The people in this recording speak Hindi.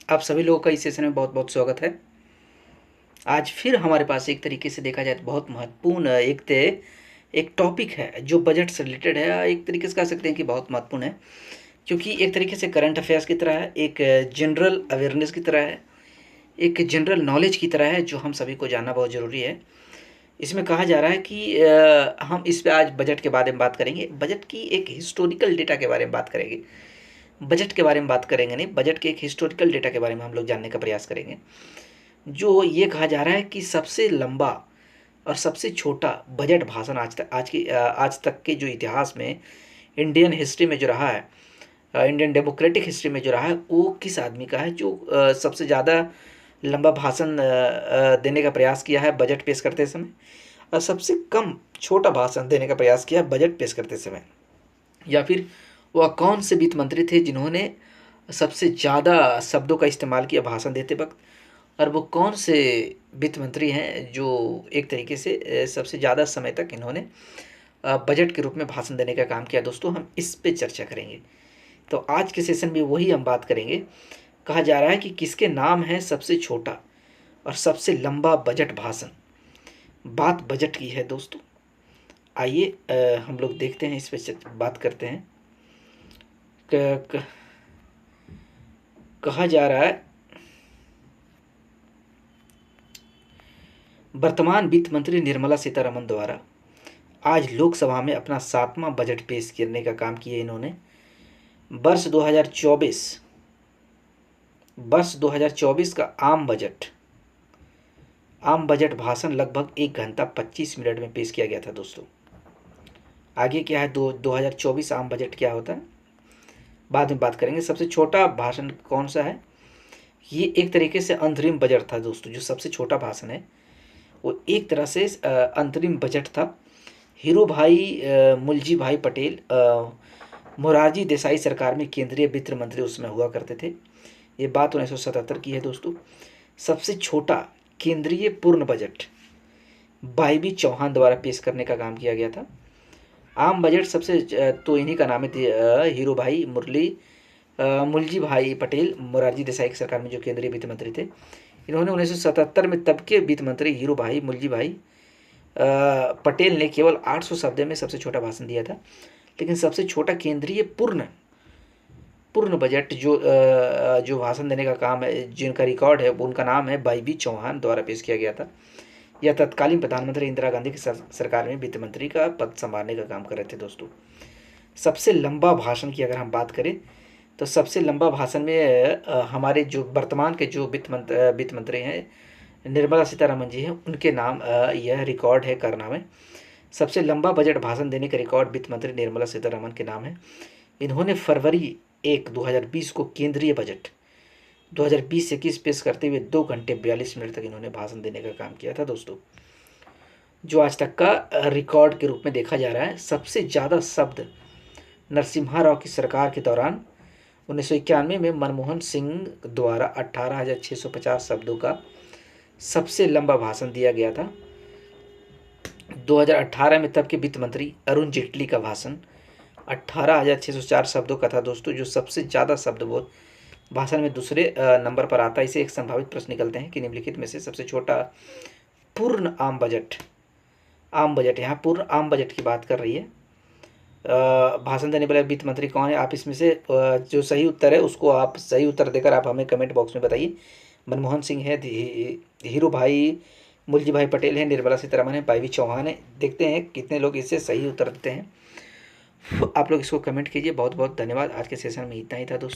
आप सभी लोगों का इस सेशन में बहुत बहुत स्वागत है। आज फिर हमारे पास एक तरीके से देखा जाए तो बहुत महत्वपूर्ण एक टॉपिक है जो बजट से रिलेटेड है। एक तरीके से कह सकते हैं कि बहुत महत्वपूर्ण है, क्योंकि एक तरीके से करंट अफेयर्स की तरह है, एक जनरल अवेयरनेस की तरह है, एक जनरल नॉलेज की तरह है जो हम सभी को जानना बहुत ज़रूरी है। इसमें कहा जा रहा है कि हम इस पे आज बजट के बारे में बात करेंगे। बजट की एक हिस्टोरिकल डेटा के बारे में बात करेंगे। बजट के बारे में बात करेंगे नहीं, बजट के एक हिस्टोरिकल डेटा के बारे में हम लोग जानने का प्रयास करेंगे। जो ये कहा जा रहा है कि सबसे लंबा और सबसे छोटा बजट भाषण आज तक के जो इतिहास में इंडियन हिस्ट्री में जो रहा है, इंडियन डेमोक्रेटिक हिस्ट्री में जो रहा है, वो किस आदमी का है जो सबसे ज़्यादा लंबा भाषण देने का प्रयास किया है बजट पेश करते समय, और सबसे कम छोटा भाषण देने का प्रयास किया है बजट पेश करते समय। या फिर वह कौन से वित्त मंत्री थे जिन्होंने सबसे ज़्यादा शब्दों का इस्तेमाल किया भाषण देते वक्त, और वो कौन से वित्त मंत्री हैं जो एक तरीके से सबसे ज़्यादा समय तक इन्होंने बजट के रूप में भाषण देने का काम किया। दोस्तों, हम इस पे चर्चा करेंगे। तो आज के सेशन में वही हम बात करेंगे। कहा जा रहा है कि किसके नाम है सबसे छोटा और सबसे लंबा बजट भाषण। बात बजट की है दोस्तों। आइए हम लोग देखते हैं, इस पे बात करते हैं। कहा जा रहा है वर्तमान वित्त मंत्री निर्मला सीतारमण द्वारा आज लोकसभा में अपना 7वां बजट पेश करने का काम किया इन्होंने। वर्ष 2024 का आम बजट भाषण लगभग 1 घंटा 25 मिनट में पेश किया गया था दोस्तों। आगे क्या है 2024 आम बजट क्या होता है, बाद में बात करेंगे। सबसे छोटा भाषण कौन सा है, ये एक तरीके से अंतरिम बजट था दोस्तों। जो सबसे छोटा भाषण है वो एक तरह से अंतरिम बजट था। हीरू भाई मुलजी भाई पटेल, मोरारजी देसाई सरकार में केंद्रीय वित्त मंत्री उसमें हुआ करते थे। ये बात 1977 की है दोस्तों। सबसे छोटा केंद्रीय पूर्ण बजट वाई चौहान द्वारा पेश करने का काम किया गया था। आम बजट सबसे तो इन्हीं का नाम है, हीरू भाई मुलजी भाई पटेल, मोरारजी देसाई की सरकार में जो केंद्रीय वित्त मंत्री थे। इन्होंने 1977 में तब के वित्त मंत्री हीरू भाई मुलजी भाई पटेल ने केवल 800 शब्द में सबसे छोटा भाषण दिया था। लेकिन सबसे छोटा केंद्रीय पूर्ण बजट जो भाषण देने का काम है, जिनका रिकॉर्ड है, उनका नाम है वाई चौहान द्वारा पेश किया गया था। यह तत्कालीन प्रधानमंत्री इंदिरा गांधी की सरकार में वित्त मंत्री का पद संभालने का काम कर रहे थे दोस्तों। सबसे लंबा भाषण की अगर हम बात करें तो सबसे लंबा भाषण में हमारे जो वर्तमान के जो वित्त मंत्री हैं निर्मला सीतारमण जी हैं, उनके नाम यह रिकॉर्ड है करना में। सबसे लंबा बजट भाषण देने का रिकॉर्ड वित्त मंत्री निर्मला सीतारमण के नाम है। इन्होंने फरवरी 2020 को केंद्रीय बजट 2020-21 पेश करते हुए 2 घंटे 42 मिनट तक इन्होंने भाषण देने का काम किया था दोस्तों, जो आज तक का रिकॉर्ड के रूप में देखा जा रहा है। सबसे ज़्यादा शब्द नरसिम्हा राव की सरकार के दौरान 1991 में मनमोहन सिंह द्वारा 18,650 शब्दों का सबसे लंबा भाषण दिया गया था। 2018 में तब के वित्त मंत्री अरुण जेटली का भाषण 18,604 शब्दों का था दोस्तों, जो सबसे ज़्यादा शब्द वो भाषण में दूसरे नंबर पर आता है। इसे एक संभावित प्रश्न निकलते हैं कि निम्नलिखित में से सबसे छोटा पूर्ण आम बजट यहाँ पूर्ण आम बजट की बात कर रही है। भाषण देने वाले वित्त मंत्री कौन है, आप इसमें से जो सही उत्तर है उसको आप सही उत्तर देकर आप हमें कमेंट बॉक्स में बताइए। मनमोहन सिंह है, हीरू भाई मुलजी भाई पटेल है, निर्मला सीतारमण है, वाई चौहान है। देखते हैं कितने लोग इससे सही उत्तर देते हैं। आप लोग इसको कमेंट कीजिए। बहुत बहुत धन्यवाद। आज के सेशन में इतना ही था दोस्तों।